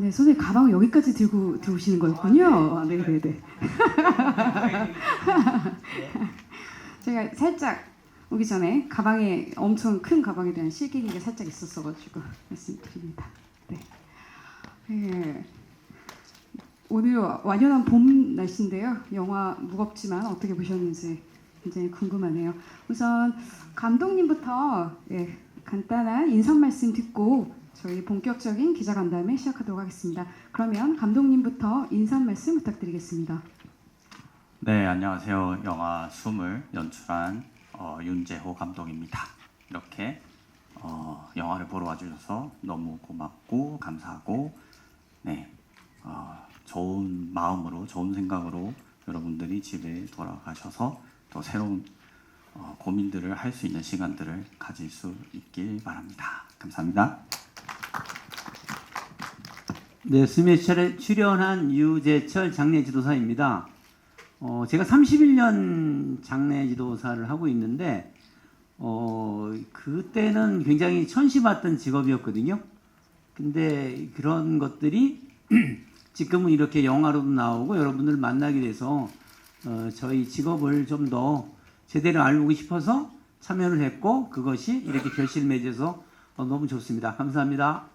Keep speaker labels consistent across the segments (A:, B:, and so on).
A: 네, 선생님 가방을 여기까지 들고 들어오시는 거였군요. 아, 네네네. 제가 살짝 오기 전에 가방에 엄청 큰 가방에 대한 실갱이가 살짝 있었어가지고 말씀드립니다. 네. 네. 오늘 완연한 봄 날씨인데요. 영화 무겁지만 어떻게 보셨는지 굉장히 궁금하네요. 우선 감독님부터 간단한 인사 말씀 듣고 저희 본격적인 기자 간담회 시작하도록 하겠습니다. 그러면 감독님부터 인사 말씀 부탁드리겠습니다.
B: 네, 안녕하세요. 영화 숨을 연출한 윤재호 감독입니다. 이렇게 영화를 보러 와주셔서 너무 고맙고 감사하고 좋은 마음으로 좋은 생각으로 여러분들이 집에 돌아가셔서 또 새로운 고민들을 할 수 있는 시간들을 가질 수 있길 바랍니다. 감사합니다.
C: 네, 숨에 출연한 유재철 장례지도사입니다. 제가 31년 장례지도사를 하고 있는데 그때는 굉장히 천시받던 직업이었거든요. 근데 그런 것들이 지금은 이렇게 영화로도 나오고 여러분들 만나게 돼서 저희 직업을 좀 더 제대로 알고 싶어서 참여를 했고 그것이 이렇게 결실을 맺어서 너무 좋습니다. 감사합니다.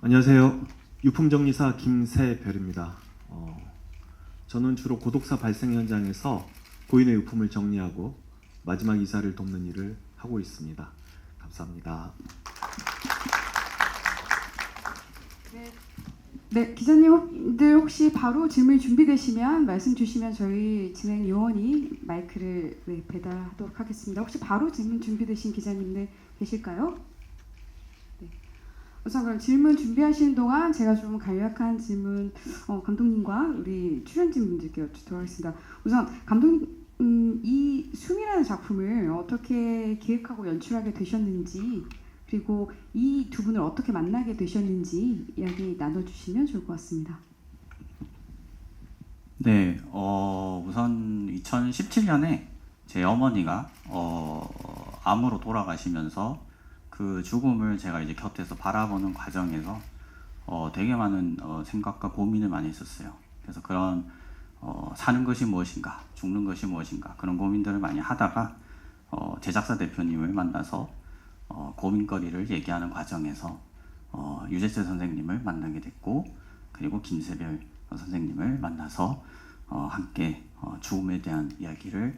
D: 안녕하세요. 유품정리사 김세별입니다. 저는 주로 고독사 발생 현장에서 고인의 유품을 정리하고 마지막 이사를 돕는 일을 하고 있습니다. 감사합니다.
A: 네, 기자님들 혹시 바로 질문 준비되시면 말씀 주시면 저희 진행 요원이 마이크를 배달하도록 하겠습니다. 혹시 바로 질문 준비되신 기자님들 계실까요? 네. 우선 그럼 질문 준비하시는 동안 제가 좀 간략한 질문 감독님과 우리 출연진분들께 여쭙도록 하겠습니다. 우선 감독님 이 숨이라는 작품을 어떻게 기획하고 연출하게 되셨는지 그리고 이 두 분을 어떻게 만나게 되셨는지 이야기 나눠주시면 좋을 것 같습니다.
B: 네, 우선 2017년에 제 어머니가 암으로 돌아가시면서 그 죽음을 제가 이제 곁에서 바라보는 과정에서 되게 많은 생각과 고민을 많이 했었어요. 그래서 그런 사는 것이 무엇인가, 죽는 것이 무엇인가 그런 고민들을 많이 하다가 제작사 대표님을 만나서 고민거리를 얘기하는 과정에서 유재철 선생님을 만나게 됐고 그리고 김세별 선생님을 만나서 함께 죽음에 대한 이야기를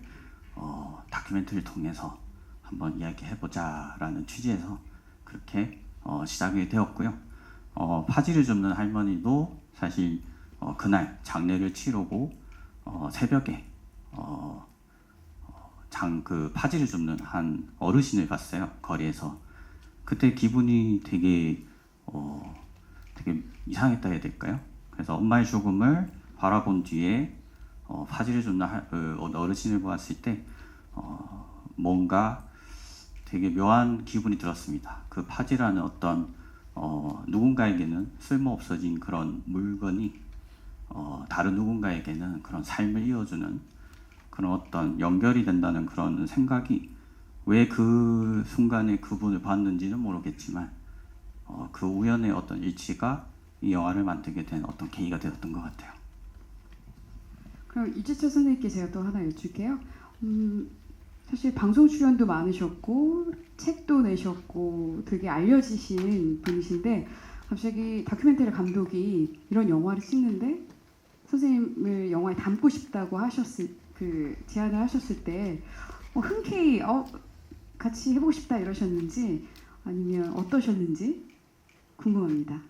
B: 다큐멘터리를 통해서 한번 이야기해보자라는 취지에서 그렇게 시작이 되었고요. 파지를 줍는 할머니도 사실 그날 장례를 치르고 새벽에 그 파지를 줍는 한 어르신을 봤어요. 거리에서. 그때 기분이 되게 이상했다 해야 될까요? 그래서 엄마의 죽음을 바라본 뒤에 파지를 줍는 어르신을 보았을 때 뭔가 되게 묘한 기분이 들었습니다. 그 파지라는 어떤 누군가에게는 쓸모 없어진 그런 물건이 다른 누군가에게는 그런 삶을 이어주는 그런 어떤 연결이 된다는 그런 생각이 왜 그 순간에 그분을 봤는지는 모르겠지만 그 우연의 어떤 일치가 이 영화를 만들게 된 어떤 계기가 되었던 것 같아요.
A: 그럼 유재철 선생님께 제가 또 하나 여쭐게요. 사실 방송 출연도 많으셨고 책도 내셨고 되게 알려지신 분이신데 갑자기 다큐멘터리 감독이 이런 영화를 찍는데 선생님을 영화에 담고 싶다고 제안을 하셨을 때 흔쾌히 같이 해보고 싶다 이러셨는지 아니면 어떠셨는지 궁금합니다.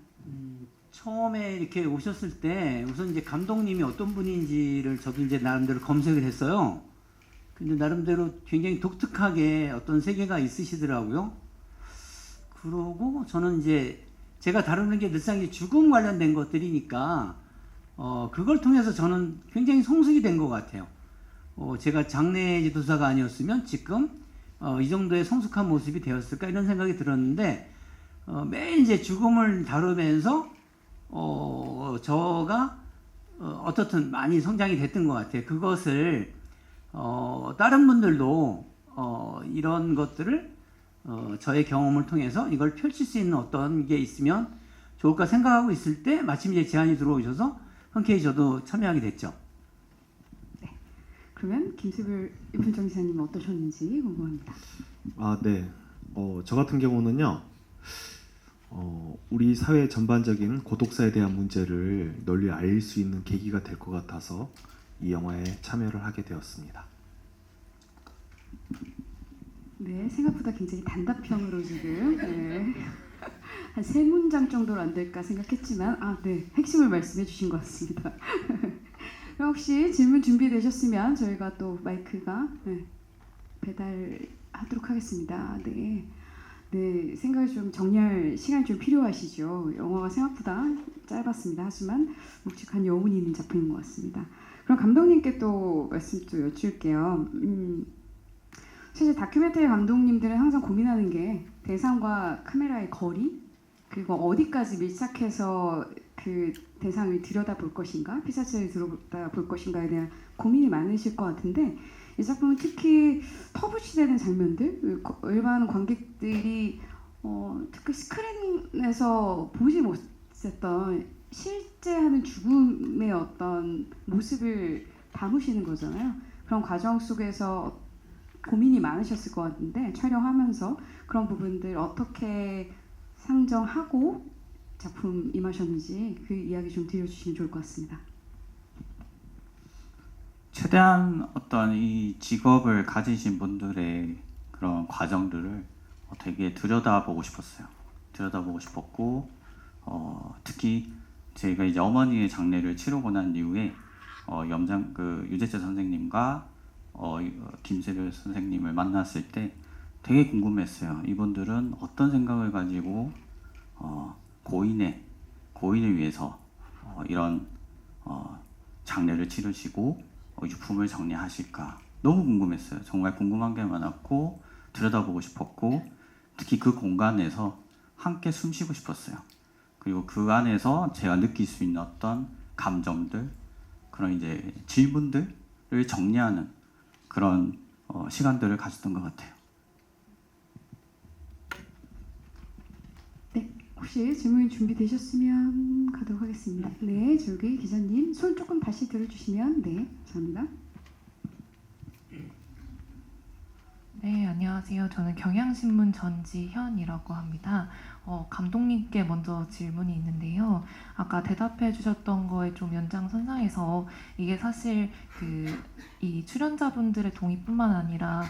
C: 처음에 이렇게 오셨을 때 우선 이제 감독님이 어떤 분인지를 저도 이제 나름대로 검색을 했어요. 근데 나름대로 굉장히 독특하게 어떤 세계가 있으시더라고요. 그러고 저는 이제 제가 다루는 게 늘상 이제 죽음 관련된 것들이니까 그걸 통해서 저는 굉장히 성숙이 된 것 같아요. 제가 장례지도사가 아니었으면 지금 이 정도의 성숙한 모습이 되었을까 이런 생각이 들었는데 매일 이제 죽음을 다루면서 저가 어떻든 많이 성장이 됐던 것 같아요. 그것을 다른 분들도 이런 것들을 저의 경험을 통해서 이걸 펼칠 수 있는 어떤 게 있으면 좋을까 생각하고 있을 때 마침 이제 제안이 들어오셔서 흔쾌히 저도 참여하게 됐죠.
A: 그러면 김세별 유품정지사님 어떠셨는지 궁금합니다.
D: 아, 네. 저 같은 경우는요. 우리 사회 전반적인 고독사에 대한 문제를 널리 알릴 수 있는 계기가 될 것 같아서 이 영화에 참여를 하게 되었습니다.
A: 네, 생각보다 굉장히 단답형으로 지금 한 3문장 정도로 안 될까 생각했지만 네, 핵심을 말씀해 주신 것 같습니다. 그럼 혹시 질문 준비되셨으면 저희가 또 마이크가 배달하도록 하겠습니다. 네, 생각을 좀 정리할 시간이 좀 필요하시죠. 영화가 생각보다 짧았습니다. 하지만 묵직한 여운이 있는 작품인 것 같습니다. 그럼 감독님께 또 말씀 또 여쭐게요. 사실 다큐멘터리 감독님들은 항상 고민하는 게 대상과 카메라의 거리, 그리고 어디까지 밀착해서 그 대상을 들여다볼 것인가, 피사체를 들여다볼 것인가에 대한 고민이 많으실 것 같은데, 이 작품은 특히 터부시되는 장면들, 일반 관객들이 특히 스크린에서 보지 못했던 실제 하는 죽음의 어떤 모습을 담으시는 거잖아요. 그런 과정 속에서 고민이 많으셨을 것 같은데, 촬영하면서 그런 부분들 어떻게 상정하고 작품 임하셨는지 그 이야기 좀 들려주시면 좋을 것 같습니다.
B: 최대한 어떤 이 직업을 가지신 분들의 그런 과정들을 되게 들여다보고 싶었어요. 들여다보고 싶었고 특히 제가 이제 어머니의 장례를 치르고 난 이후에 유재철 선생님과 김세별 선생님을 만났을 때 되게 궁금했어요. 이분들은 어떤 생각을 가지고 고인을 위해서 이런 장례를 치르시고 유품을 정리하실까 너무 궁금했어요. 정말 궁금한 게 많았고 들여다보고 싶었고 특히 그 공간에서 함께 숨쉬고 싶었어요. 그리고 그 안에서 제가 느낄 수 있는 어떤 감정들, 그런 이제 질문들을 정리하는 그런 시간들을 가졌던 것 같아요.
A: 네, 혹시 질문 준비되셨으면 가도록 하겠습니다. 네, 저기 기자님 손 조금 다시 들어주시면 감사합니다.
E: 네, 안녕하세요. 저는 경향신문 전지현이라고 합니다. 감독님께 먼저 질문이 있는데요. 아까 대답해 주셨던 거에 좀 연장선상에서 이게 사실 이 출연자분들의 동의뿐만 아니라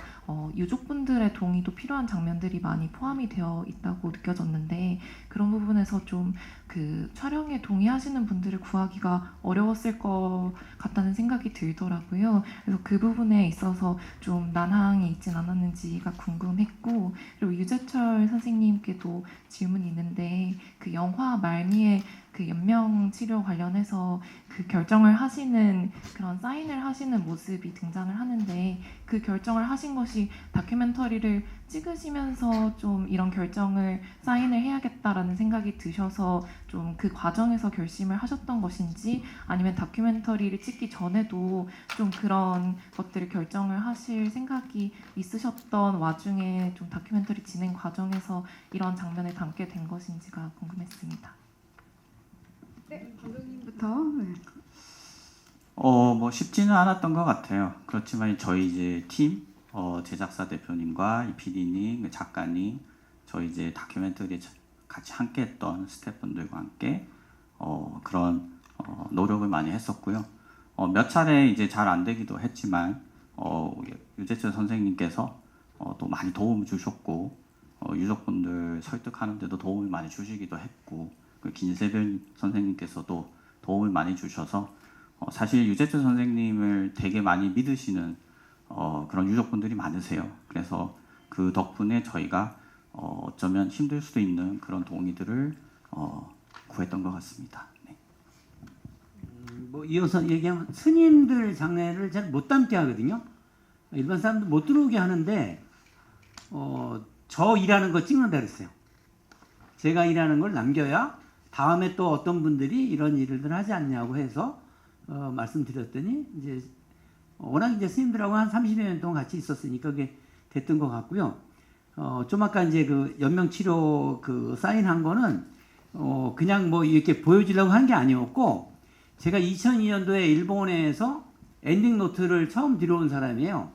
E: 유족분들의 동의도 필요한 장면들이 많이 포함이 되어 있다고 느껴졌는데 그런 부분에서 좀 촬영에 동의하시는 분들을 구하기가 어려웠을 것 같다는 생각이 들더라고요. 그래서 그 부분에 있어서 좀 난항이 있진 않았는지가 궁금했고, 그리고 유재철 선생님께도 질문이 있는데 그 영화 말미에 그 연명 치료 관련해서 그 결정을 하시는 그런 사인을 하시는 모습이 등장을 하는데 그 결정을 하신 것이 다큐멘터리를 찍으시면서 좀 이런 결정을 사인을 해야겠다라는 생각이 드셔서 좀 그 과정에서 결심을 하셨던 것인지 아니면 다큐멘터리를 찍기 전에도 좀 그런 것들을 결정을 하실 생각이 있으셨던 와중에 좀 다큐멘터리 진행 과정에서 이런 장면을 담게 된 것인지가 궁금했습니다.
A: 네, 감독님부터. 네.
B: 뭐 쉽지는 않았던 것 같아요. 그렇지만 저희 이제 팀 제작사 대표님과 이 PD님, 작가님, 저희 이제 다큐멘터리에 같이 함께했던 스태프분들과 함께 그런 노력을 많이 했었고요. 몇 차례 이제 잘 안 되기도 했지만 유재철 선생님께서 또 많이 도움을 주셨고 유족분들 설득하는 데도 도움을 많이 주시기도 했고 그 김세별 선생님께서도 도움을 많이 주셔서 사실 유재철 선생님을 되게 많이 믿으시는 그런 유족분들이 많으세요. 그래서 그 덕분에 저희가 어쩌면 힘들 수도 있는 그런 동의들을 구했던 것 같습니다. 네.
C: 뭐 이어서 얘기하면 스님들 장례를 잘 못 담게 하거든요. 일반 사람들 못 들어오게 하는데 저 일하는 거 찍는다 그랬어요. 제가 일하는 걸 남겨야 다음에 또 어떤 분들이 이런 일을 하지 않냐고 해서 말씀드렸더니 이제 워낙 이제 스님들하고 한 30여 년 동안 같이 있었으니까 그게 됐던 것 같고요. 좀 아까 이제 그 연명치료 그 사인한 거는 그냥 뭐 이렇게 보여주려고 한 게 아니었고, 제가 2002년도에 일본에서 엔딩 노트를 처음 들여온 사람이에요.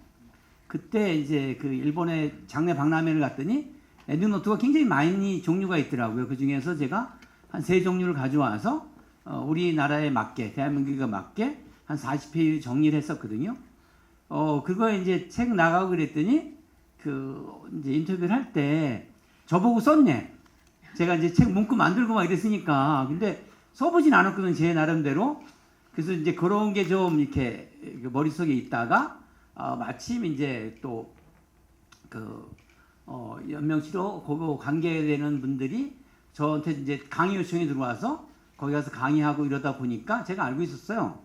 C: 그때 이제 그 일본의 장례 박람회를 갔더니 엔딩 노트가 굉장히 많이 종류가 있더라고요. 그 중에서 제가 한 3종류를 가져와서 우리나라에 맞게, 대한민국에 맞게 한 40페이지 정리를 했었거든요. 그거 이제 책 나가고 그랬더니 이제 인터뷰를 할 때 저보고 썼네. 제가 이제 책 문구 만들고 막 이랬으니까. 근데 써보진 않았거든요, 제 나름대로. 그래서 이제 그런 게 좀 이렇게 머릿속에 있다가 마침 이제 또 연명치료 그거 관계되는 분들이 저한테 이제 강의 요청이 들어와서 거기 가서 강의하고 이러다 보니까 제가 알고 있었어요.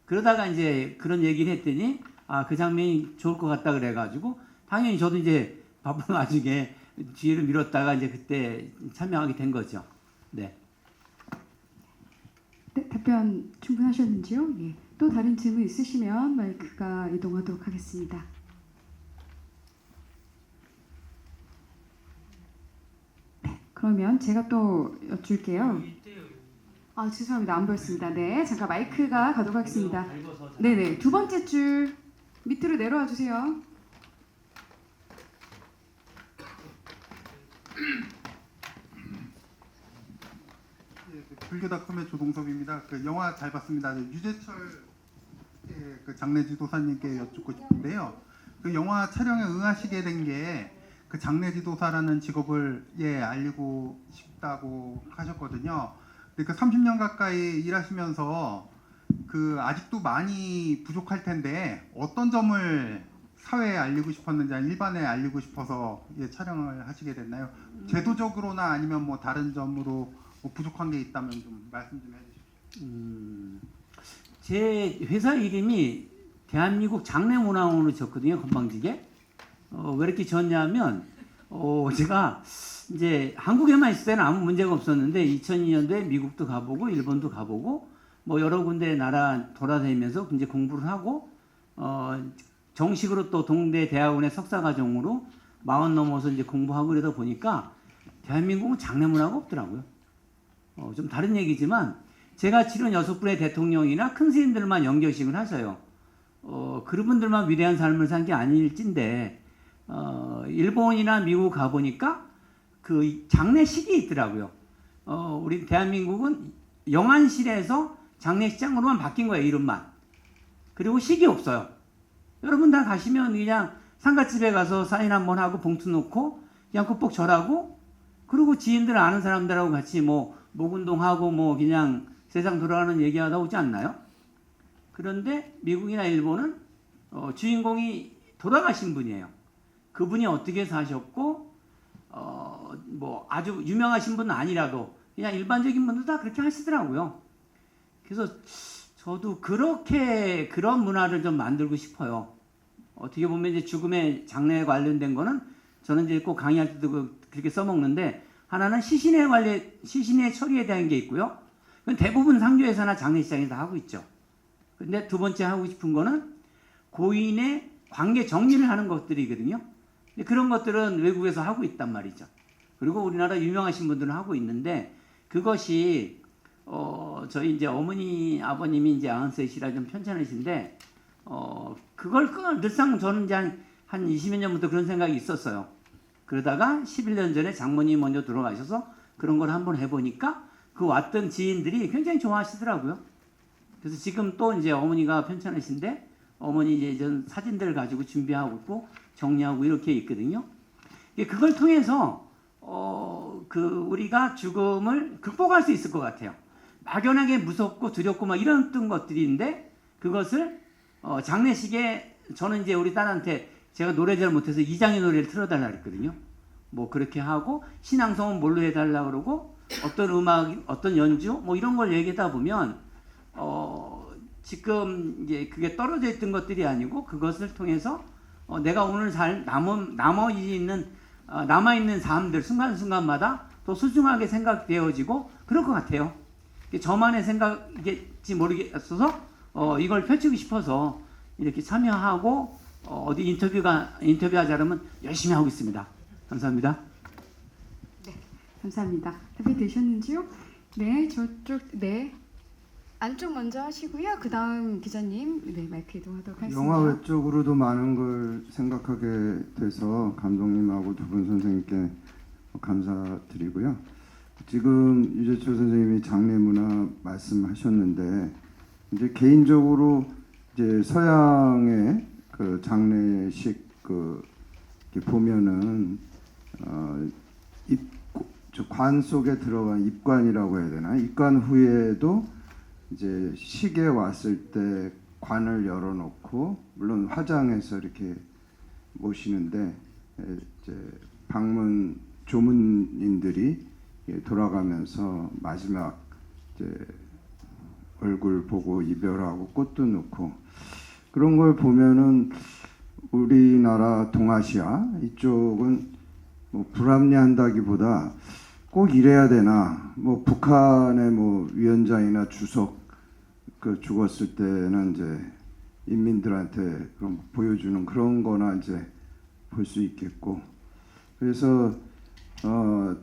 C: 그러다가 이제 그런 얘기를 했더니 그 장면이 좋을 것 같다 그래가지고 당연히 저도 이제 바쁜 와중에 뒤를 밀었다가 이제 그때 참여하게 된 거죠. 네.
A: 네, 답변 충분하셨는지요? 예. 또 다른 질문 있으시면 마이크가 이동하도록 하겠습니다. 네, 그러면 제가 또 여쭐게요. 죄송합니다. 안 보였습니다. 네, 잠깐 마이크가 가도록 하겠습니다. 네네, 두 번째 줄 밑으로 내려와 주세요.
F: 불교닷컴의 조동섭입니다. 그 영화 잘 봤습니다. 유재철 그 장례지도사님께 여쭙고 싶은데요. 그 영화 촬영에 응하시게 된 게 그 장례지도사라는 직업을 알리고 싶다고 하셨거든요. 근데 그 30년 가까이 일하시면서 그 아직도 많이 부족할 텐데 어떤 점을 사회에 알리고 싶었는지 아니면 일반에 알리고 싶어서 촬영을 하시게 됐나요? 제도적으로나 아니면 뭐 다른 점으로 뭐 부족한 게 있다면 좀 말씀 좀 해주십시오.
C: 제 회사 이름이 대한민국 장례문화원으로 졌거든요, 건방지게. 왜 이렇게 졌냐면 제가 이제 한국에만 있을 때는 아무 문제가 없었는데 2002년도에 미국도 가보고 일본도 가보고 뭐 여러 군데 나라 돌아다니면서 이제 공부를 하고 정식으로 또 동대 대학원의 석사과정으로 40 넘어서 이제 공부하고 그러다 보니까 대한민국은 장례문화가 없더라고요. 좀 다른 얘기지만 제가 치른 6분의 대통령이나 큰 스님들만 영결식을 하셔요. 그런 분들만 위대한 삶을 산 게 아닐진데 일본이나 미국 가보니까 그 장례식이 있더라고요. 우리 대한민국은 영안실에서 장례식장으로만 바뀐 거예요, 이름만. 그리고 식이 없어요. 여러분 다 가시면 그냥 상가집에 가서 사인 한번 하고 봉투 놓고 그냥 꾹꾹 절하고 그리고 지인들 아는 사람들하고 같이 뭐 목운동하고 뭐 그냥 세상 돌아가는 얘기하다 오지 않나요? 그런데 미국이나 일본은 주인공이 돌아가신 분이에요. 그분이 어떻게 사셨고 뭐 아주 유명하신 분은 아니라도 그냥 일반적인 분들 다 그렇게 하시더라고요. 그래서 저도 그런 문화를 좀 만들고 싶어요. 어떻게 보면 이제 죽음의 장례에 관련된 거는 저는 이제 꼭 강의할 때도 그렇게 써먹는데 하나는 시신의 처리에 대한 게 있고요. 그건 대부분 상조회사나 장례식장에서 다 하고 있죠. 근데 두 번째 하고 싶은 거는 고인의 관계 정리를 하는 것들이거든요. 근데 그런 것들은 외국에서 하고 있단 말이죠. 그리고 우리나라 유명하신 분들은 하고 있는데 그것이 저희 이제 어머니 아버님이 이제 93이라 좀 편찮으신데 그걸 늘상 저는 이제 한 20여 년부터 그런 생각이 있었어요. 그러다가 11년 전에 장모님이 먼저 돌아가셔서 그런 걸 한번 해보니까 그 왔던 지인들이 굉장히 좋아하시더라고요. 그래서 지금 또 이제 어머니가 편찮으신데 어머니 이제 전 사진들 가지고 준비하고 있고 정리하고 이렇게 있거든요. 그걸 통해서 우리가 죽음을 극복할 수 있을 것 같아요. 막연하게 무섭고 두렵고 막 이런 것들인데 그것을 장례식에 저는 이제 우리 딸한테 제가 노래 잘 못해서 이장의 노래를 틀어달라 그랬거든요. 뭐 그렇게 하고 신앙송은 뭘로 해달라 그러고 어떤 음악, 어떤 연주 뭐 이런 걸 얘기하다 보면 지금 이제 그게 떨어져 있던 것들이 아니고 그것을 통해서 내가 오늘 남아있는 삶들 순간순간마다 또 소중하게 생각되어지고 그럴 것 같아요. 저만의 생각일지 모르겠어서 이걸 펼치고 싶어서 이렇게 참여하고 어디 인터뷰하자 그러면 열심히 하고 있습니다. 감사합니다.
A: 감사합니다. 답이 되셨는지요? 네, 저쪽 네 안쪽 먼저 하시고요. 그 다음 기자님 네 마이크 이동하도록 하겠습니다.
G: 영화 외적으로도 많은 걸 생각하게 돼서 감독님하고 두 분 선생님께 감사드리고요. 지금 유재철 선생님이 장례 문화 말씀하셨는데 이제 개인적으로 이제 서양의 그 장례식 이렇게 보면은 관 속에 들어간 입관이라고 해야 되나? 입관 후에도 이제 식에 왔을 때 관을 열어놓고 물론 화장해서 이렇게 모시는데 이제 방문 조문인들이 돌아가면서 마지막 이제 얼굴 보고 이별하고 꽃도 넣고 그런 걸 보면은 우리나라 동아시아 이쪽은 뭐 불합리한다기보다 꼭 이래야 되나 뭐 북한의 뭐 위원장이나 주석 그 죽었을 때는 이제 인민들한테 그런 보여주는 그런 거나 이제 볼 수 있겠고 그래서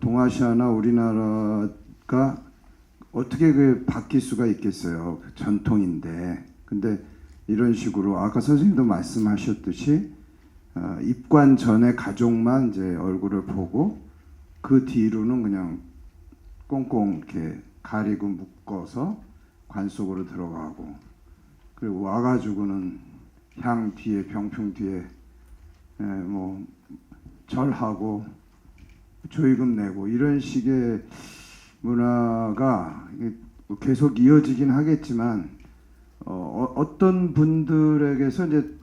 G: 동아시아나 우리나라가 어떻게 그 바뀔 수가 있겠어요. 그 전통인데 근데 이런 식으로 아까 선생님도 말씀하셨듯이 입관 전에 가족만 이제 얼굴을 보고 그 뒤로는 그냥 꽁꽁 이렇게 가리고 묶어서 관 속으로 들어가고 그리고 와가지고는 향 뒤에 병풍 뒤에 뭐 절하고 조의금 내고 이런 식의 문화가 계속 이어지긴 하겠지만 어떤 분들에게서 이제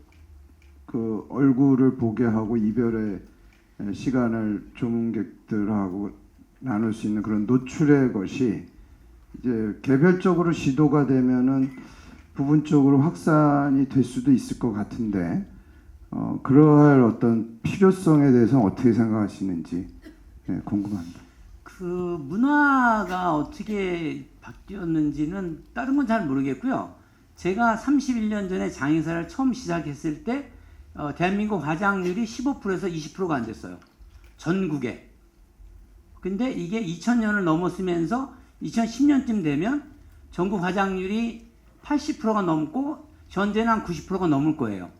G: 그 얼굴을 보게 하고 이별의 시간을 조문객들하고 나눌 수 있는 그런 노출의 것이 이제 개별적으로 시도가 되면은 부분적으로 확산이 될 수도 있을 것 같은데 그러할 어떤 필요성에 대해서 어떻게 생각하시는지 궁금합니다.
C: 그 문화가 어떻게 바뀌었는지는 다른 건 잘 모르겠고요. 제가 31년 전에 장의사를 처음 시작했을 때 대한민국 화장률이 15%에서 20%가 안 됐어요. 전국에. 근데 이게 2000년을 넘었으면서 2010년쯤 되면 전국 화장률이 80%가 넘고 현재는 한 90%가 넘을 거예요.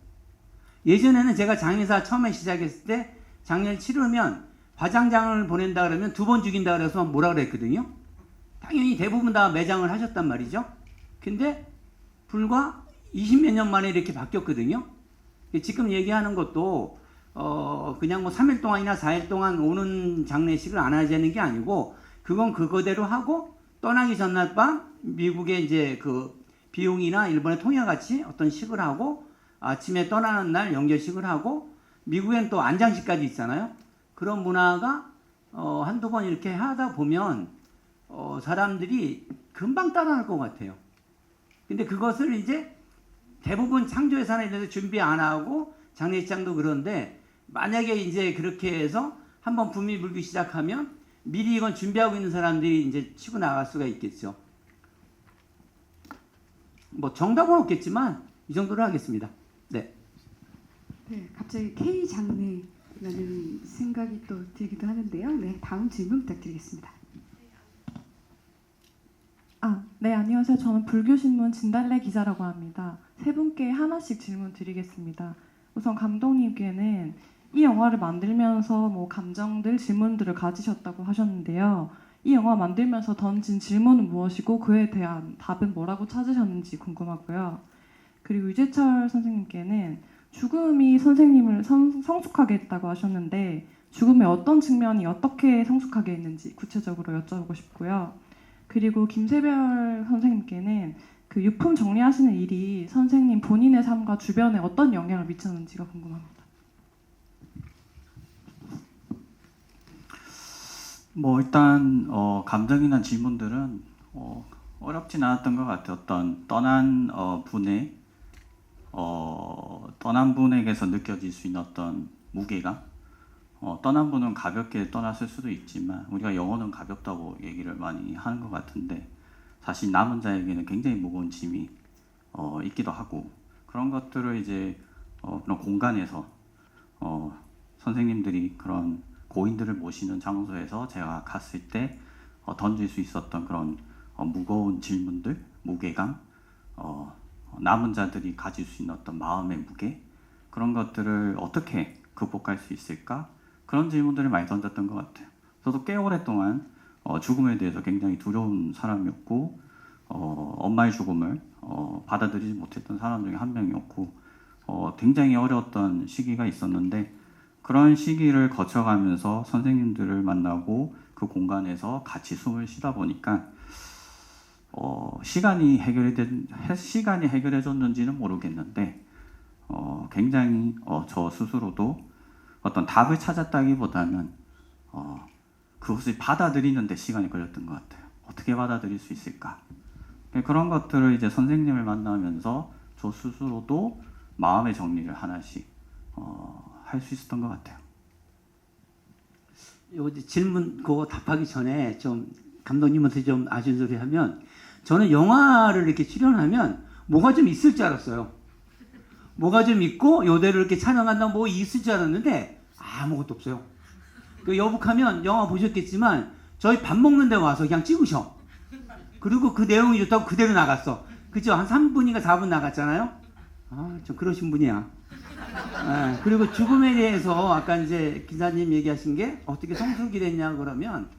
C: 예전에는 제가 장의사 처음에 시작했을 때 장례를 치르면 화장장을 보낸다 그러면 2번 죽인다 그래서 뭐라 그랬거든요. 당연히 대부분 다 매장을 하셨단 말이죠. 근데 불과 20몇 년 만에 이렇게 바뀌었거든요. 지금 얘기하는 것도 그냥 뭐 3일 동안이나 4일 동안 오는 장례식을 안 하자는 게 아니고 그건 그거대로 하고 떠나기 전날 밤 미국의 이제 그 비용이나 일본의 통화 같이 어떤 식을 하고 아침에 떠나는 날 연결식을 하고 미국엔 또 안장식까지 있잖아요. 그런 문화가 한두 번 이렇게 하다 보면 사람들이 금방 따라할 것 같아요. 근데 그것을 이제 대부분 창조예산에 대해서 준비 안 하고 장례식장도 그런데 만약에 이제 그렇게 해서 한번 붐이 불기 시작하면 미리 이건 준비하고 있는 사람들이 이제 치고 나갈 수가 있겠죠. 뭐 정답은 없겠지만 이 정도로 하겠습니다. 네.
A: 네, 갑자기 K 장례라는 생각이 또 들기도 하는데요. 네, 다음 질문 부탁드리겠습니다.
E: 네, 안녕하세요. 저는 불교신문 진달래 기자라고 합니다. 세 분께 하나씩 질문 드리겠습니다. 우선 감독님께는 이 영화를 만들면서 뭐 감정들, 질문들을 가지셨다고 하셨는데요. 이 영화 만들면서 던진 질문은 무엇이고 그에 대한 답은 뭐라고 찾으셨는지 궁금하고요. 그리고 유재철 선생님께는 죽음이 선생님을 성숙하게 했다고 하셨는데 죽음의 어떤 측면이 어떻게 성숙하게 했는지 구체적으로 여쭤보고 싶고요. 그리고 김세별 선생님께는 그 유품 정리하시는 일이 선생님 본인의 삶과 주변에 어떤 영향을 미쳤는지가 궁금합니다.
B: 뭐 일단 감정이나 질문들은 어렵진 않았던 것 같아요. 어떤 떠난 분에게서 느껴질 수 있는 어떤 무게가 떠난 분은 가볍게 떠났을 수도 있지만 우리가 영혼은 가볍다고 얘기를 많이 하는 것 같은데 사실 남은 자에게는 굉장히 무거운 짐이 있기도 하고 그런 것들을 이제 그런 공간에서 선생님들이 그런 고인들을 모시는 장소에서 제가 갔을 때 던질 수 있었던 그런 무거운 질문들, 무게감, 남은 자들이 가질 수 있는 어떤 마음의 무게, 그런 것들을 어떻게 극복할 수 있을까? 그런 질문들을 많이 던졌던 것 같아요. 저도 꽤 오랫동안 죽음에 대해서 굉장히 두려운 사람이었고, 엄마의 죽음을 받아들이지 못했던 사람 중에 한 명이었고, 굉장히 어려웠던 시기가 있었는데, 그런 시기를 거쳐가면서 선생님들을 만나고 그 공간에서 같이 숨을 쉬다 보니까 시간이 해결해 줬는지는 모르겠는데 굉장히 저 스스로도 어떤 답을 찾았다기보다는 그것을 받아들이는 데 시간이 걸렸던 것 같아요. 어떻게 받아들일 수 있을까? 그런 것들을 이제 선생님을 만나면서 저 스스로도 마음의 정리를 하나씩 할 수 있었던 것 같아요.
C: 요 질문 그거 답하기 전에 좀 감독님한테 좀 아쉬운 소리 하면, 저는 영화를 이렇게 출연하면 뭐가 좀 있을 줄 알았어요. 뭐가 좀 있고 요대로 이렇게 촬영한다면 뭐 있을 줄 알았는데 아무것도 없어요. 그 여북하면 영화 보셨겠지만 저희 밥 먹는 데 와서 그냥 찍으셔. 그리고 그 내용이 좋다고 그대로 나갔어. 그죠? 한 3분인가 4분 나갔잖아요. 좀 그러신 분이야. 그리고 죽음에 대해서 아까 이제 기자님 얘기하신 게 어떻게 성숙이 됐냐 그러면,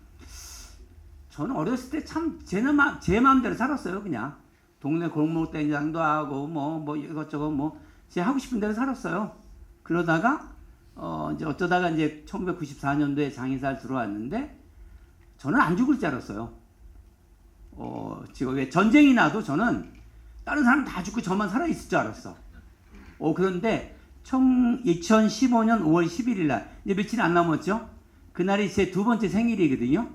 C: 저는 어렸을 때 참 제 마음대로 살았어요. 그냥 동네 골목대장도 하고 뭐 이것저것 뭐 제 하고 싶은 대로 살았어요. 그러다가 이제 어쩌다가 이제 1994년도에 장의사를 들어왔는데, 저는 안 죽을 줄 알았어요. 지금 왜 전쟁이 나도 저는 다른 사람 다 죽고 저만 살아 있을 줄 알았어. 그런데 2015년 5월 11일 날, 이제 며칠 안 남았죠? 그날이 제 두 번째 생일이거든요.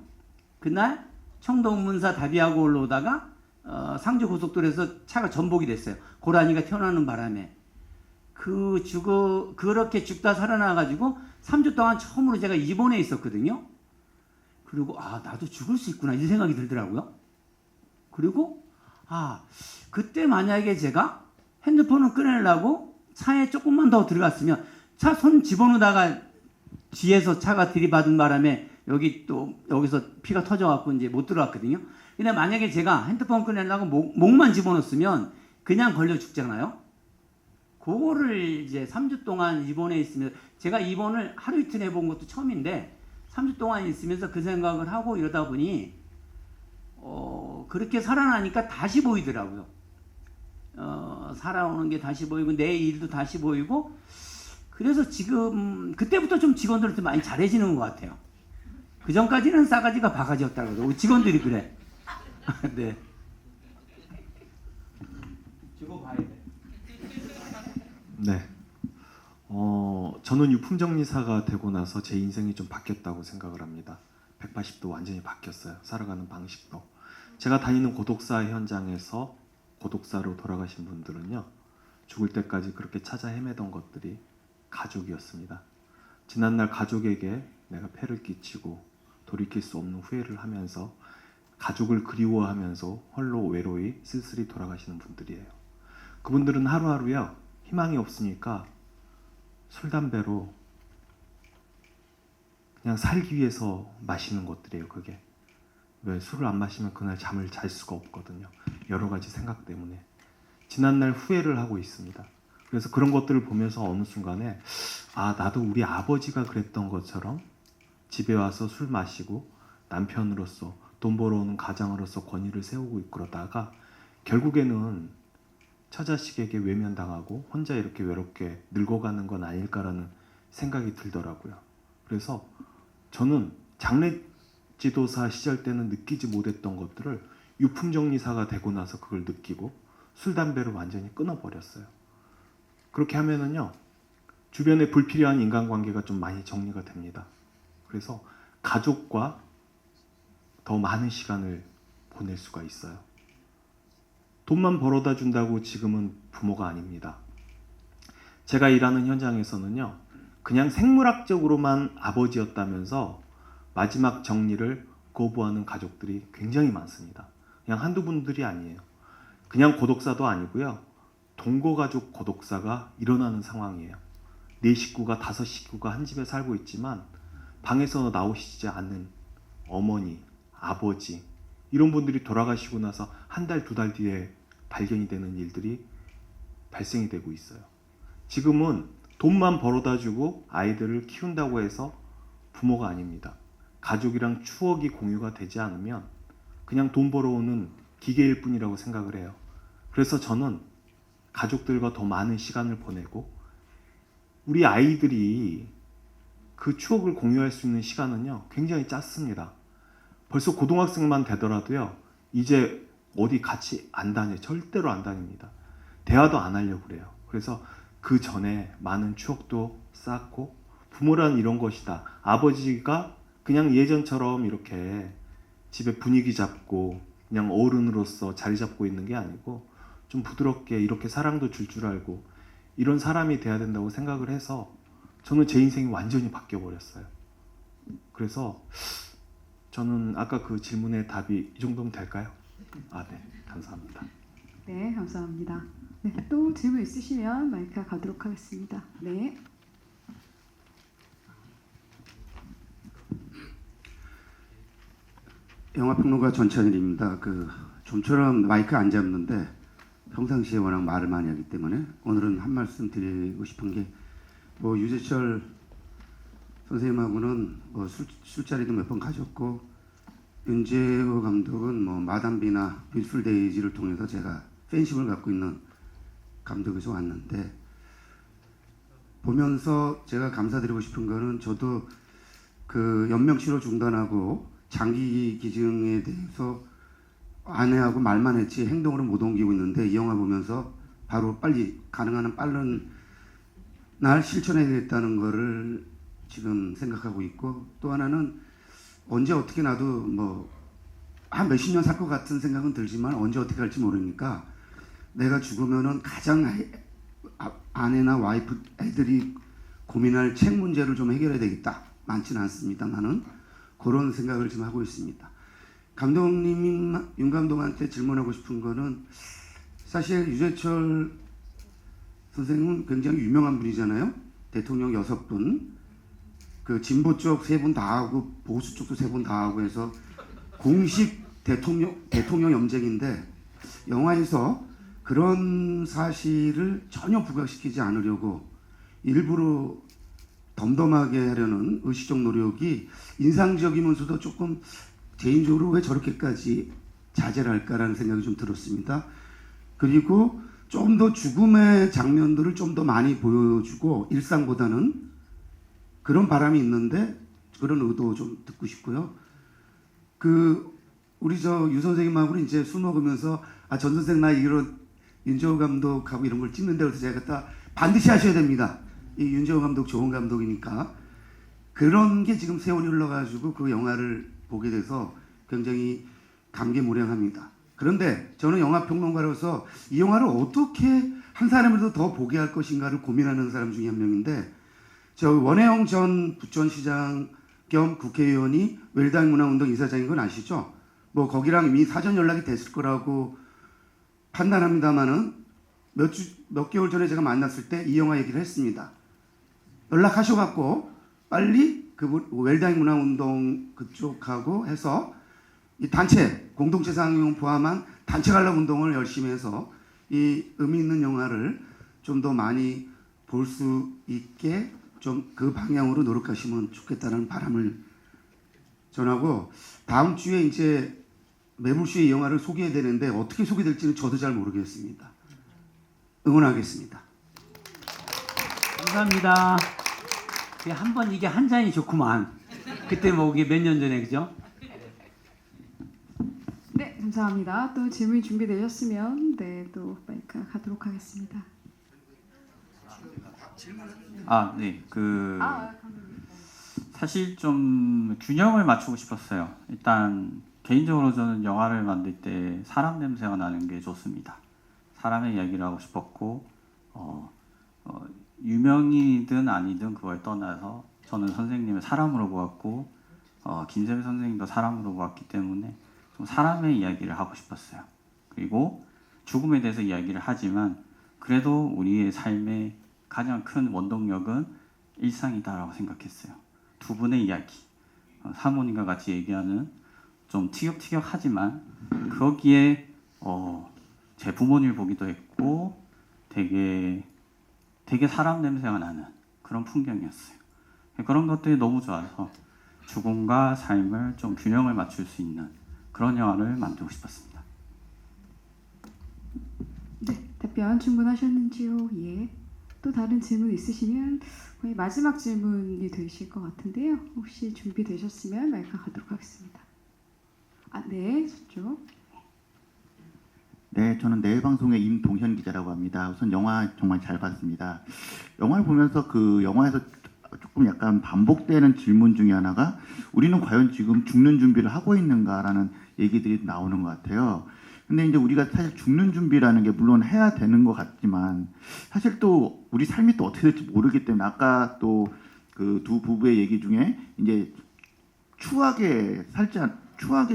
C: 그날 청동문사 다비하고 올라오다가 상주 고속도로에서 차가 전복이 됐어요. 고라니가 튀어나오는 바람에. 그렇게 죽다 살아나가지고 3주 동안 처음으로 제가 입원해 있었거든요. 그리고 나도 죽을 수 있구나 이 생각이 들더라고요. 그리고 그때 만약에 제가 핸드폰을 꺼내려고 차에 조금만 더 들어갔으면, 차 손 집어넣다가 뒤에서 차가 들이받은 바람에 여기서 피가 터져갖고 이제 못 들어갔거든요. 근데 만약에 제가 핸드폰 꺼내려고 목만 집어넣었으면 그냥 걸려 죽잖아요. 그거를 이제 3주 동안 입원해 있으면, 제가 입원을 하루 이틀 해본 것도 처음인데 3주 동안 있으면서 그 생각을 하고 이러다 보니 그렇게 살아나니까 다시 보이더라고요. 살아오는 게 다시 보이고 내 일도 다시 보이고, 그래서 지금 그때부터 좀 직원들한테 많이 잘해지는 것 같아요. 그 전까지는 싸가지가 바가지였다고. 우리 직원들이 그래. 네. 주고 봐야 돼.
D: 네. 저는 유품정리사가 되고 나서 제 인생이 좀 바뀌었다고 생각을 합니다. 180도 완전히 바뀌었어요. 살아가는 방식도. 제가 다니는 고독사 현장에서 고독사로 돌아가신 분들은요, 죽을 때까지 그렇게 찾아 헤매던 것들이 가족이었습니다. 지난날 가족에게 내가 폐를 끼치고 돌이킬 수 없는 후회를 하면서 가족을 그리워하면서 홀로 외로이 쓸쓸히 돌아가시는 분들이에요. 그분들은 하루하루요, 희망이 없으니까 술, 담배로 그냥 살기 위해서 마시는 것들이에요. 그게 왜 술을 안 마시면 그날 잠을 잘 수가 없거든요. 여러 가지 생각 때문에 지난날 후회를 하고 있습니다. 그래서 그런 것들을 보면서 어느 순간에 나도 우리 아버지가 그랬던 것처럼 집에 와서 술 마시고 남편으로서 돈 벌어오는 가장으로서 권위를 세우고 그러다가 결국에는 처자식에게 외면당하고 혼자 이렇게 외롭게 늙어가는 건 아닐까라는 생각이 들더라고요. 그래서 저는 장례 지도사 시절 때는 느끼지 못했던 것들을 유품정리사가 되고 나서 그걸 느끼고 술, 담배를 완전히 끊어버렸어요. 그렇게 하면은요, 주변에 불필요한 인간관계가 좀 많이 정리가 됩니다. 그래서 가족과 더 많은 시간을 보낼 수가 있어요. 돈만 벌어다 준다고 지금은 부모가 아닙니다. 제가 일하는 현장에서는요, 그냥 생물학적으로만 아버지였다면서 마지막 정리를 거부하는 가족들이 굉장히 많습니다. 그냥 한두 분들이 아니에요. 그냥 고독사도 아니고요, 동거가족 고독사가 일어나는 상황이에요. 4식구가 5식구가 한 집에 살고 있지만 방에서 나오시지 않는 어머니, 아버지 이런 분들이 돌아가시고 나서 한 달, 두 달 뒤에 발견이 되는 일들이 발생이 되고 있어요. 지금은 돈만 벌어다 주고 아이들을 키운다고 해서 부모가 아닙니다. 가족이랑 추억이 공유가 되지 않으면 그냥 돈 벌어오는 기계일 뿐이라고 생각을 해요. 그래서 저는 가족들과 더 많은 시간을 보내고 우리 아이들이 그 추억을 공유할 수 있는 시간은요 굉장히 짧습니다. 벌써 고등학생만 되더라도요 이제 어디 같이 안 다녀요. 절대로 안 다닙니다. 대화도 안 하려고 그래요. 그래서 그 전에 많은 추억도 쌓고 부모란 이런 것이다. 아버지가 그냥 예전처럼 이렇게 집에 분위기 잡고 그냥 어른으로서 자리 잡고 있는 게 아니고 좀 부드럽게 이렇게 사랑도 줄 알고 이런 사람이 돼야 된다고 생각을 해서 저는 제 인생이 완전히 바뀌어 버렸어요. 그래서 저는 아까 그 질문의 답이 이 정도면 될까요? 네, 감사합니다.
A: 네, 감사합니다. 네, 또 질문 있으시면 마이크 가도록 하겠습니다. 네.
H: 영화평론가 전찬일입니다. 좀처럼 마이크 안 잡는데 평상시에 워낙 말을 많이 하기 때문에 오늘은 한 말씀 드리고 싶은 게 유재철 선생님하고는 술자리도 몇 번 가졌고 윤재호 감독은 마담비나 뷰티풀 데이지를 통해서 제가 팬심을 갖고 있는 감독에서 왔는데 보면서 제가 감사드리고 싶은 거는 저도 그 연명치료 중단하고 장기 기증에 대해서 아내하고 말만 했지 행동으로 못 옮기고 있는데 이 영화 보면서 바로 빨리 가능한 한 빠른 날 실천해야겠다는 거를 지금 생각하고 있고 또 하나는 언제 어떻게 나도 한 몇십 년 살 것 같은 생각은 들지만 언제 어떻게 할지 모르니까 내가 죽으면은 가장 아내나 와이프 애들이 고민할 책 문제를 좀 해결해야 되겠다. 많지는 않습니다만은 그런 생각을 지금 하고 있습니다. 감독님이 윤 감독한테 질문하고 싶은 거는 사실 유재철 선생님은 굉장히 유명한 분이잖아요. 대통령 6분, 그 진보 쪽 3분 다 하고 보수 쪽도 3분 다 하고 해서 공식 대통령 염쟁인데 영화에서 그런 사실을 전혀 부각시키지 않으려고 일부러 덤덤하게 하려는 의식적 노력이 인상적이면서도 조금 개인적으로 왜 저렇게까지 자제를 할까라는 생각이 좀 들었습니다. 그리고 좀 더 죽음의 장면들을 좀 더 많이 보여주고 일상보다는 그런 바람이 있는데 그런 의도 좀 듣고 싶고요. 우리 유 선생님하고 이제 술 먹으면서 전 선생 나 이런 윤재호 감독하고 이런 걸 찍는데 그래서 제가 딱 반드시 하셔야 됩니다. 이 윤재호 감독 좋은 감독이니까 그런 게 지금 세월이 흘러가지고 그 영화를 보게 돼서 굉장히 감개무량합니다. 그런데 저는 영화 평론가로서 이 영화를 어떻게 한 사람이라도 더 보게 할 것인가를 고민하는 사람 중에 한 명인데 저 원혜영 전 부천시장 겸 국회의원이 웰다잉 문화운동 이사장인 건 아시죠? 거기랑 이미 사전 연락이 됐을 거라고 판단합니다만은 몇 개월 전에 제가 만났을 때 이 영화 얘기를 했습니다. 연락하셔갖고 빨리 그 웰다잉 문화운동 그쪽하고 해서 이 단체 공동체 상영 포함한 단체 관람 운동을 열심히 해서 이 의미 있는 영화를 좀 더 많이 볼 수 있게 좀 그 방향으로 노력하시면 좋겠다는 바람을 전하고 다음 주에 이제 매불쇼의 이 영화를 소개해야 되는데 어떻게 소개될지는 저도 잘 모르겠습니다. 응원하겠습니다.
C: 감사합니다. 한번 이게 한 잔이 좋구만. 그때 이게 몇 년 전에 그죠?
A: 네, 감사합니다. 또 질문이 준비되셨으면 또 마이크 가도록 하겠습니다.
B: 네.
A: 감사합니다.
B: 사실 좀 균형을 맞추고 싶었어요. 일단 개인적으로 저는 영화를 만들 때 사람 냄새가 나는 게 좋습니다. 사람의 이야기를 하고 싶었고 유명이든 아니든 그걸 떠나서 저는 선생님을 사람으로 보았고 김세배 선생님도 사람으로 보았기 때문에 좀 사람의 이야기를 하고 싶었어요. 그리고 죽음에 대해서 이야기를 하지만 그래도 우리의 삶의 가장 큰 원동력은 일상이다라고 생각했어요. 두 분의 이야기, 사모님과 같이 얘기하는 좀 티격태격하지만 거기에 제 부모님을 보기도 했고 되게 사람 냄새가 나는 그런 풍경이었어요. 그런 것들이 너무 좋아서 죽음과 삶을 좀 균형을 맞출 수 있는 그런 영화를 만들고 싶었습니다.
A: 네, 답변 충분하셨는지요? 예. 또 다른 질문 있으시면 거의 마지막 질문이 되실 것 같은데요. 혹시 준비되셨으면 마이크 가도록 하겠습니다. 네, 저쪽.
I: 네, 저는 내일방송의 임동현 기자라고 합니다. 우선 영화 정말 잘 봤습니다. 영화를 보면서 그 영화에서 조금 약간 반복되는 질문 중에 하나가 우리는 과연 지금 죽는 준비를 하고 있는가라는 얘기들이 나오는 것 같아요. 근데 이제 우리가 사실 죽는 준비라는 게 물론 해야 되는 것 같지만 사실 또 우리 삶이 또 어떻게 될지 모르기 때문에 아까 또 그 두 부부의 얘기 중에 이제 추하게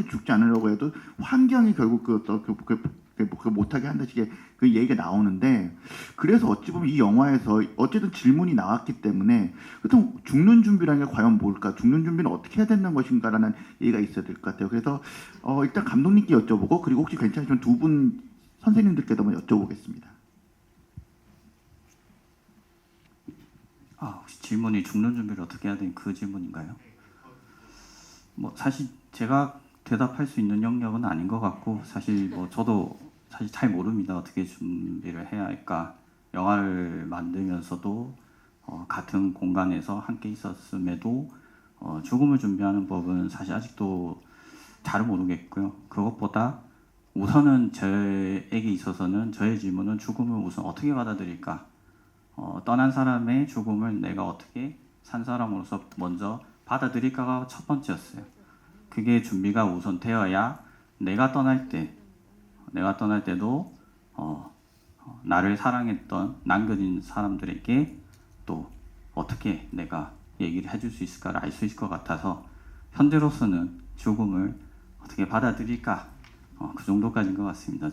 I: 죽지 않으려고 해도 환경이 결국 그 못하게 한다식의 그 얘기가 나오는데 그래서 어찌 보면 이 영화에서 어쨌든 질문이 나왔기 때문에 그렇다면 죽는 준비라는 게 과연 뭘까? 죽는 준비는 어떻게 해야 되는 것인가라는 얘기가 있어야 될 것 같아요. 그래서 일단 감독님께 여쭤보고 그리고 혹시 괜찮으시면 두 분 선생님들께도 한번 여쭤보겠습니다.
B: 혹시 질문이 죽는 준비를 어떻게 해야 되는 그 질문인가요? 뭐 사실 제가 대답할 수 있는 영역은 아닌 것 같고 사실 뭐 저도 사실 잘 모릅니다. 어떻게 준비를 해야 할까. 영화를 만들면서도 같은 공간에서 함께 있었음에도 죽음을 준비하는 법은 사실 아직도 잘 모르겠고요. 그것보다 우선은 저에게 있어서는 저의 질문은 죽음을 우선 어떻게 받아들일까. 떠난 사람의 죽음을 내가 어떻게 산 사람으로서 먼저 받아들일까가 첫 번째였어요. 그게 준비가 우선 되어야 내가 떠날 때도 나를 사랑했던 남겨진 사람들에게 또 어떻게 내가 얘기를 해줄 수 있을까를 알 수 있을 것 같아서 현재로서는 죽음을 어떻게 받아들일까 그 정도까지인 것 같습니다.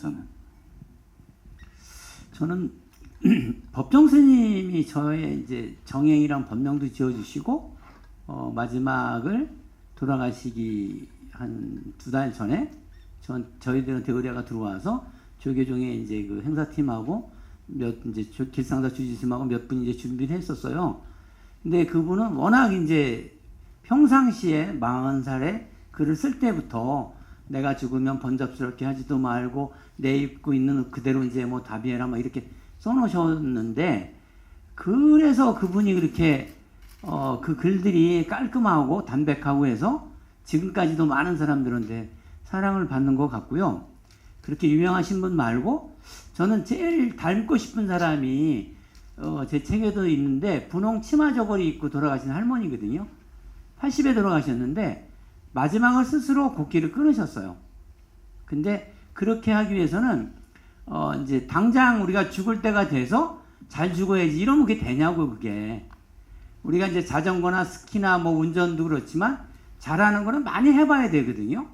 B: 저는
C: 법정 스님이 저의 이제 정행이랑 법명도 지어주시고 마지막을 돌아가시기 한 2달 전에 저희들한테 의뢰가 들어와서 조계종의 이제 그 행사팀하고 이제 길상사 주지스님하고 몇 분 이제 준비를 했었어요. 근데 그분은 워낙 이제 평상시에 40살에 글을 쓸 때부터 내가 죽으면 번잡스럽게 하지도 말고 내 입고 있는 그대로 이제 뭐 답이해라 막 이렇게 써놓으셨는데 그래서 그분이 그렇게 그 글들이 깔끔하고 담백하고 해서 지금까지도 많은 사람들한테 사랑을 받는 것 같고요. 그렇게 유명하신 분 말고 저는 제일 닮고 싶은 사람이 제 책에도 있는데 분홍 치마 저고리 입고 돌아가신 할머니거든요. 80에 돌아가셨는데 마지막을 스스로 곡기를 끊으셨어요. 근데 그렇게 하기 위해서는 이제 당장 우리가 죽을 때가 돼서 잘 죽어야지 이러면 그게 되냐고 그게. 우리가 이제 자전거나 스키나 뭐 운전도 그렇지만 잘하는 거는 많이 해봐야 되거든요.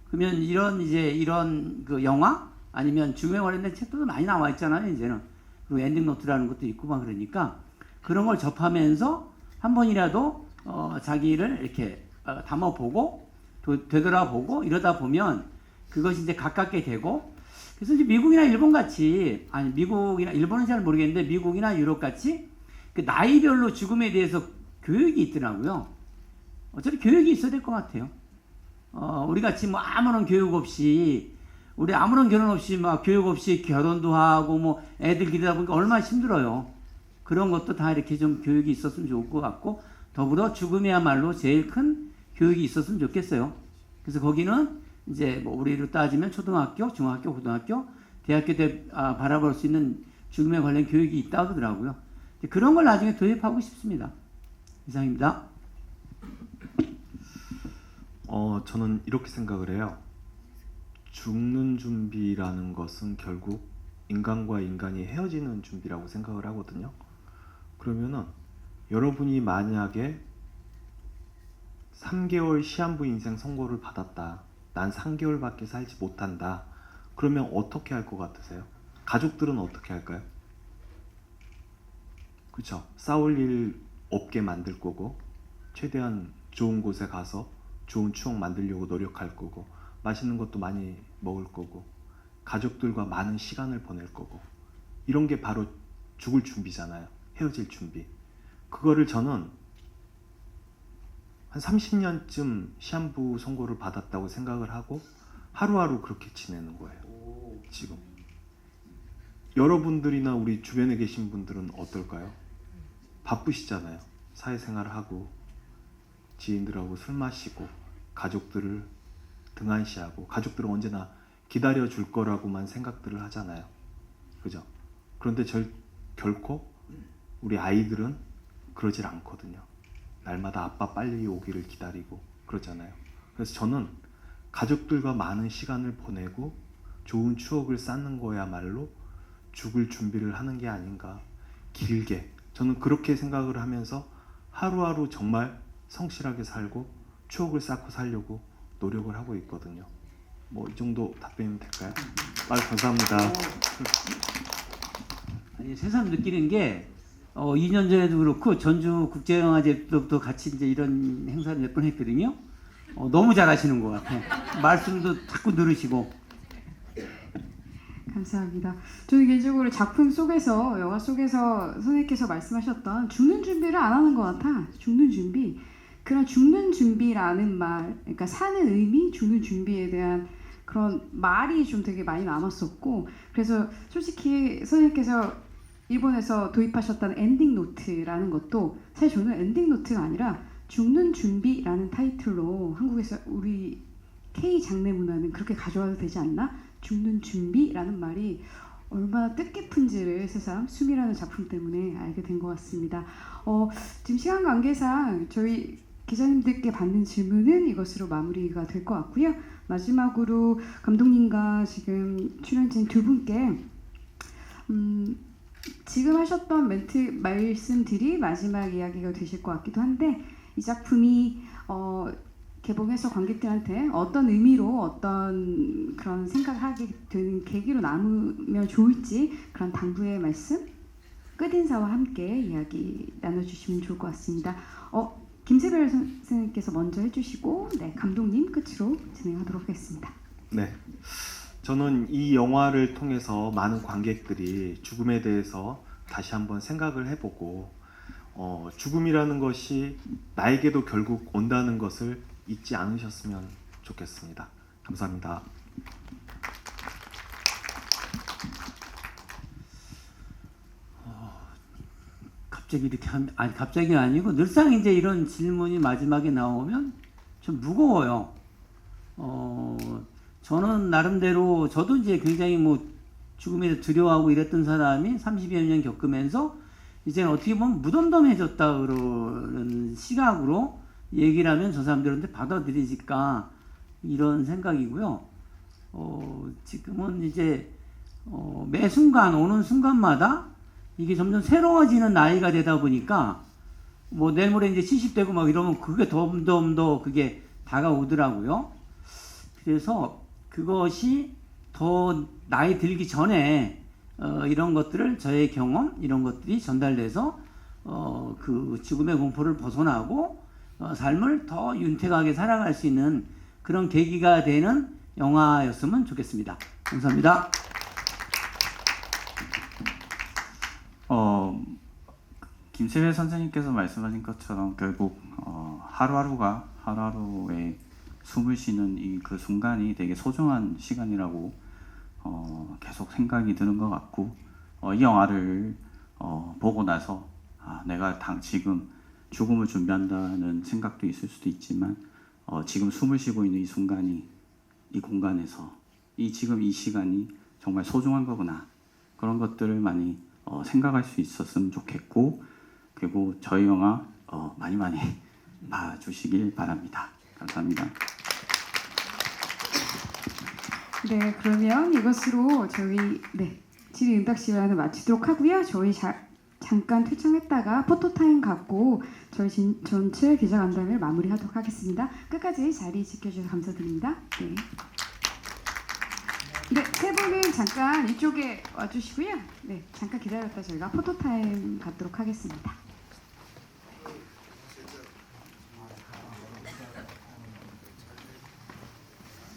C: 그러면 이런 그 영화 아니면 죽음에 관련된 책들도 많이 나와 있잖아요 이제는. 그리고 엔딩 노트라는 것도 있고 막 그러니까 그런 걸 접하면서 한 번이라도 자기를 이렇게 담아보고 되돌아보고 이러다 보면 그것이 이제 가깝게 되고 그래서 이제 미국이나 일본 같이 미국이나 일본은 잘 모르겠는데 미국이나 유럽 같이 그 나이별로 죽음에 대해서 교육이 있더라고요. 어차피 교육이 있어야 될 것 같아요. 우리 같이 뭐 아무런 교육 없이 우리 아무런 결혼 없이 막 교육 없이 결혼도 하고 뭐 애들 기르다 보니까 얼마나 힘들어요. 그런 것도 다 이렇게 좀 교육이 있었으면 좋을 것 같고 더불어 죽음이야말로 제일 큰 교육이 있었으면 좋겠어요. 그래서 거기는 이제 뭐 우리로 따지면 초등학교, 중학교, 고등학교, 대학교 때 바라볼 수 있는 죽음에 관련 교육이 있다고 하더라고요. 그런 걸 나중에 도입하고 싶습니다. 이상입니다.
D: 저는 이렇게 생각을 해요. 죽는 준비라는 것은 결국 인간과 인간이 헤어지는 준비라고 생각을 하거든요. 그러면은 여러분이 만약에 3개월 시한부 인생 선고를 받았다. 난 3개월밖에 살지 못한다. 그러면 어떻게 할 것 같으세요? 가족들은 어떻게 할까요? 그렇죠. 싸울 일 없게 만들 거고 최대한 좋은 곳에 가서 좋은 추억 만들려고 노력할 거고, 맛있는 것도 많이 먹을 거고, 가족들과 많은 시간을 보낼 거고, 이런 게 바로 죽을 준비잖아요. 헤어질 준비. 그거를 저는 한 30년쯤 시한부 선고를 받았다고 생각을 하고 하루하루 그렇게 지내는 거예요. 지금 여러분들이나 우리 주변에 계신 분들은 어떨까요? 바쁘시잖아요. 사회생활을 하고 지인들하고 술 마시고 가족들을 등한시하고, 가족들은 언제나 기다려 줄 거라고만 생각들을 하잖아요. 그죠? 그런데 결코 우리 아이들은 그러질 않거든요. 날마다 아빠 빨리 오기를 기다리고 그러잖아요. 그래서 저는 가족들과 많은 시간을 보내고 좋은 추억을 쌓는 거야말로 죽을 준비를 하는 게 아닌가. 길게. 저는 그렇게 생각을 하면서 하루하루 정말 성실하게 살고 추억을 쌓고 살려고 노력을 하고 있거든요. 뭐 이 정도 답변이 될까요? 감사합니다.
C: 아니, 새삼 느끼는 게 2년 전에도 그렇고 전주국제영화제 때부터 같이 이제 이런 행사를 몇 번 했거든요. 너무 잘하시는 것 같아요. 말씀도 자꾸 들으시고.
A: 감사합니다. 저는 개인적으로 작품 속에서, 영화 속에서 선생님께서 말씀하셨던 죽는 준비를 안 하는 것 같아. 죽는 준비. 그런 죽는 준비라는 말, 그러니까 사는 의미, 죽는 준비에 대한 그런 말이 좀 되게 많이 남았었고, 그래서 솔직히 선생님께서 일본에서 도입하셨던 엔딩 노트라는 것도 사실 저는 엔딩 노트가 아니라 죽는 준비라는 타이틀로 한국에서 우리 K 장르 문화는 그렇게 가져와도 되지 않나? 죽는 준비라는 말이 얼마나 뜻깊은지를 새삼 숨이라는 작품 때문에 알게 된 것 같습니다. 지금 시간 관계상 저희 기자님들께 받는 질문은 이것으로 마무리가 될 것 같고요. 마지막으로 감독님과 지금 출연진 두 분께 지금 하셨던 멘트 말씀들이 마지막 이야기가 되실 것 같기도 한데, 이 작품이 개봉해서 관객들한테 어떤 의미로 어떤 그런 생각을 하게 되는 계기로 남으면 좋을지 그런 당부의 말씀, 끝인사와 함께 이야기 나눠주시면 좋을 것 같습니다. 김세별 선생님께서 먼저 해주시고, 네, 감독님 끝으로 진행하도록 하겠습니다.
D: 네, 저는 이 영화를 통해서 많은 관객들이 죽음에 대해서 다시 한번 생각을 해보고, 죽음이라는 것이 나에게도 결국 온다는 것을 잊지 않으셨으면 좋겠습니다. 감사합니다.
C: 갑자기 이렇게 갑자기 아니고 늘상 이제 이런 질문이 마지막에 나오면 좀 무거워요. 저는 나름대로 저도 이제 굉장히 뭐 죽음에 두려워하고 이랬던 사람이 30여 년 겪으면서 이제는 어떻게 보면 무덤덤해졌다 그러는 시각으로 얘기를 하면 저 사람들한테 받아들이질까 이런 생각이고요. 지금은 이제 매 순간 오는 순간마다 이게 점점 새로워지는 나이가 되다 보니까 뭐 내일 모레 이제 70대고 막 이러면 그게 점점 더 그게 다가오더라고요. 그래서 그것이 더 나이 들기 전에 이런 것들을, 저의 경험 이런 것들이 전달돼서 그 죽음의 공포를 벗어나고 삶을 더 윤택하게 살아갈 수 있는 그런 계기가 되는 영화였으면 좋겠습니다. 감사합니다.
B: 김세별 선생님께서 말씀하신 것처럼 결국 하루하루의 숨을 쉬는 그 순간이 되게 소중한 시간이라고 계속 생각이 드는 것 같고, 이 영화를 보고 나서 내가 지금 죽음을 준비한다는 생각도 있을 수도 있지만 지금 숨을 쉬고 있는 이 순간이, 이 공간에서 지금 이 시간이 정말 소중한 거구나, 그런 것들을 많이 생각할 수 있었으면 좋겠고, 그리고 저희 영화 많이 봐주시길 바랍니다. 감사합니다.
A: 네, 그러면 이것으로 저희 질의응답 시간을 마치도록 하고요. 저희 잠깐 퇴장했다가 포토타임 갖고 저희 전체 기자간담회를 마무리하도록 하겠습니다. 끝까지 자리 지켜주셔서 감사드립니다. 네, 세 분은 잠깐 이쪽에 와주시고요. 네, 잠깐 기다렸다 저희가 포토타임 갖도록 하겠습니다.